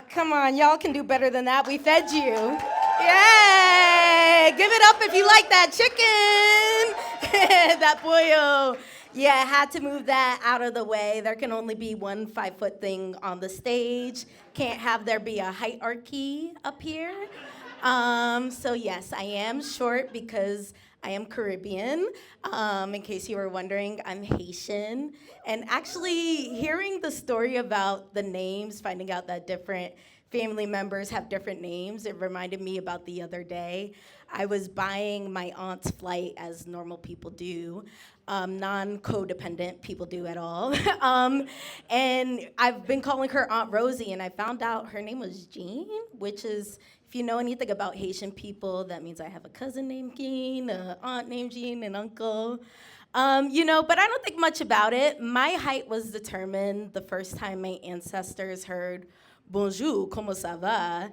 Come on, y'all can do better than that. We fed you. Yay! Give it up if you like that chicken. That pollo. Yeah, I had to move that out of the way. There can only be one 5-foot thing on the stage. Can't have there be a hierarchy up here. So yes, I am short because I am Caribbean. In case you were wondering, I'm Haitian. And actually, hearing the story about the names, finding out that different family members have different names, it reminded me about the other day. I was buying my aunt's flight, as normal people do. Non-codependent people do at all. And I've been calling her Aunt Rosie, and I found out her name was Jean, which is, if you know anything about Haitian people, that means I have a cousin named Jean, an aunt named Jean, an uncle. But I don't think much about it. My height was determined the first time my ancestors heard bonjour, comment ça va?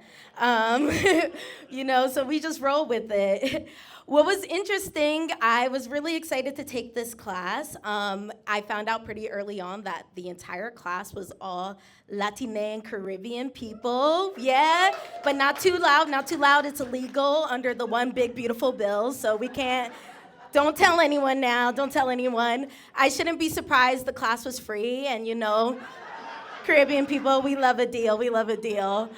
So we just roll with it. What was interesting, I was really excited to take this class. I found out pretty early on that the entire class was all Latine and Caribbean people, yeah, but not too loud, not too loud. It's illegal under the One Big Beautiful Bill, so we can't. Don't tell anyone now, don't tell anyone. I shouldn't be surprised the class was free, and Caribbean people, we love a deal, we love a deal.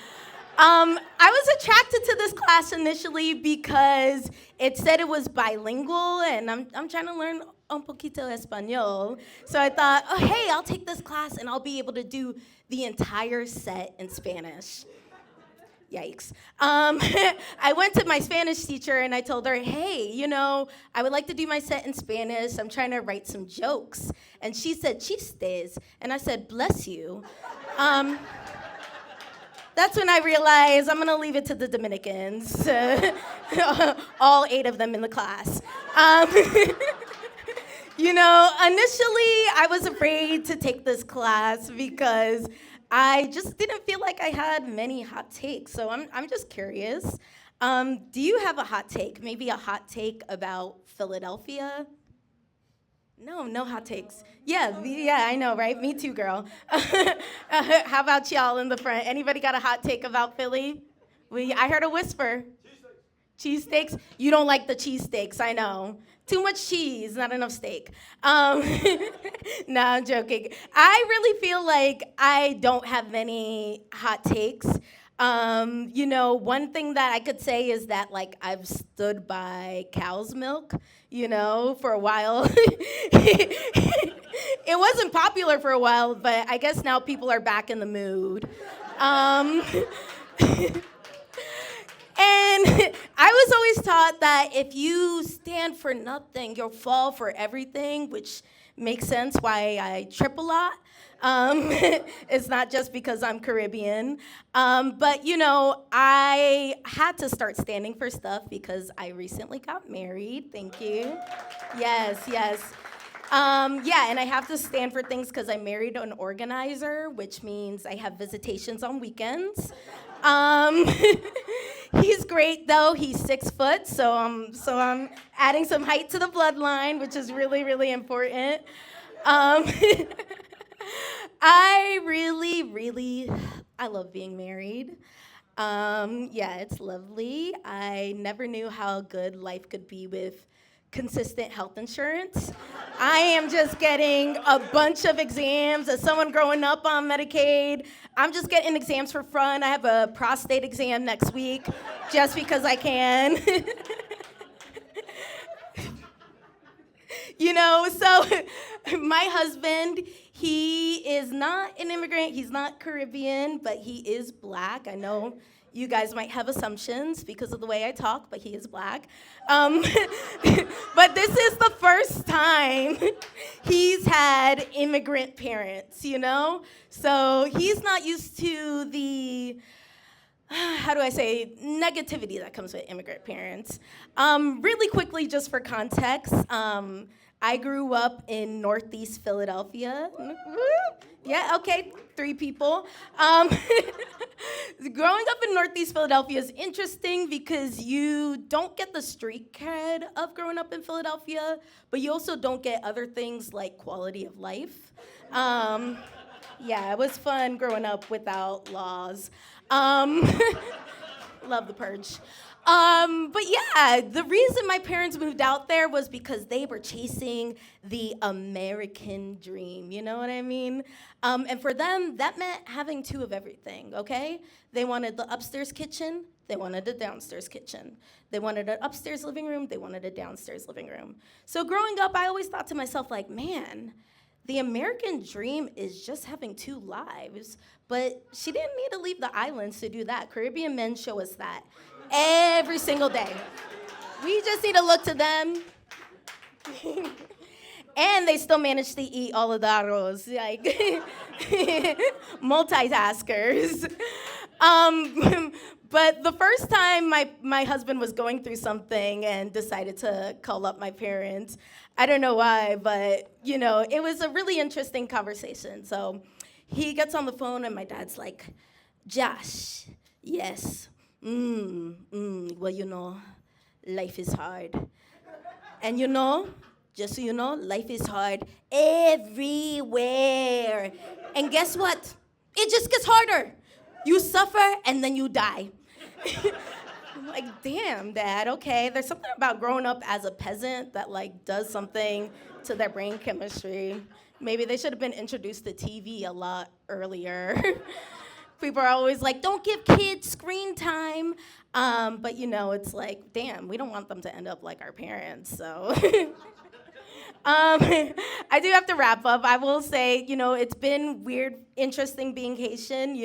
I was attracted to this class initially because it said it was bilingual, and I'm trying to learn un poquito español. So I thought, oh, hey, I'll take this class, and I'll be able to do the entire set in Spanish. Yikes. I went to my Spanish teacher, and I told her, hey, I would like to do my set in Spanish. I'm trying to write some jokes. And she said, chistes. And I said, bless you. That's when I realized I'm going to leave it to the Dominicans, all 8 of them in the class. Initially, I was afraid to take this class because I just didn't feel like I had many hot takes. So I'm just curious. Do you have a hot take? Maybe a hot take about Philadelphia? No hot takes. Yeah, I know, right? Me too, girl. How about y'all in the front? Anybody got a hot take about Philly? I heard a whisper. Cheesesteaks? You don't like the cheesesteaks, I know. Too much cheese, not enough steak. No, I'm joking. I really feel like I don't have many hot takes. One thing that I could say is that, I've stood by cow's milk, for a while. It wasn't popular for a while, but I guess now people are back in the mood. And I was always taught that if you stand for nothing, you'll fall for everything, which makes sense why I trip a lot. It's not just because I'm Caribbean. But I had to start standing for stuff because I recently got married. Thank you. Yes. And I have to stand for things because I married an organizer, which means I have visitations on weekends. He's great, though. He's 6 foot, so I'm adding some height to the bloodline, which is really, really important. I love being married. It's lovely. I never knew how good life could be with consistent health insurance. I am just getting a bunch of exams. As someone growing up on Medicaid, I'm just getting exams for fun. I have a prostate exam next week just because I can. So my husband, he is not an immigrant. He's not Caribbean, but he is Black. I know you guys might have assumptions because of the way I talk, but he is Black. But this is the first time he's had immigrant parents, So he's not used to the, negativity that comes with immigrant parents. Really quickly, just for context, I grew up in Northeast Philadelphia. Yeah, okay, 3 people. Growing up in Northeast Philadelphia is interesting because you don't get the street cred of growing up in Philadelphia, but you also don't get other things like quality of life. Yeah, it was fun growing up without laws. Um, love the purge. But yeah, the reason my parents moved out there was because they were chasing the American dream. You know what I mean? And for them, that meant having two of everything, okay? They wanted the upstairs kitchen, they wanted a downstairs kitchen. They wanted an upstairs living room, they wanted a downstairs living room. So growing up, I always thought to myself, like, man, the American dream is just having two lives, but she didn't need to leave the islands to do that. Caribbean men show us that every single day. We just need to look to them. And they still manage to eat all of the arroz, like multitaskers. But the first time my husband was going through something and decided to call up my parents, I don't know why, but it was a really interesting conversation. So he gets on the phone and my dad's like, Josh, yes, well, life is hard. And just so you know, life is hard everywhere. And guess what? It just gets harder. You suffer and then you die. I'm like, damn, Dad, okay. There's something about growing up as a peasant that does something to their brain chemistry. Maybe they should have been introduced to TV a lot earlier. People are always like, don't give kids screen time. But it's like, damn, we don't want them to end up like our parents, so. I do have to wrap up. I will say, it's been weird, interesting being Haitian.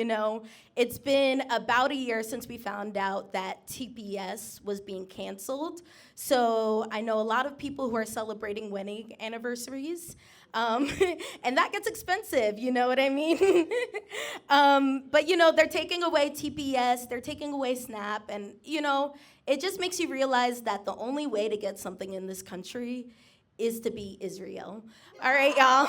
It's been about a year since we found out that TPS was being canceled. So I know a lot of people who are celebrating wedding anniversaries. And that gets expensive, you know what I mean? But they're taking away TPS, they're taking away SNAP, and it just makes you realize that the only way to get something in this country is to be Israel. All right, y'all.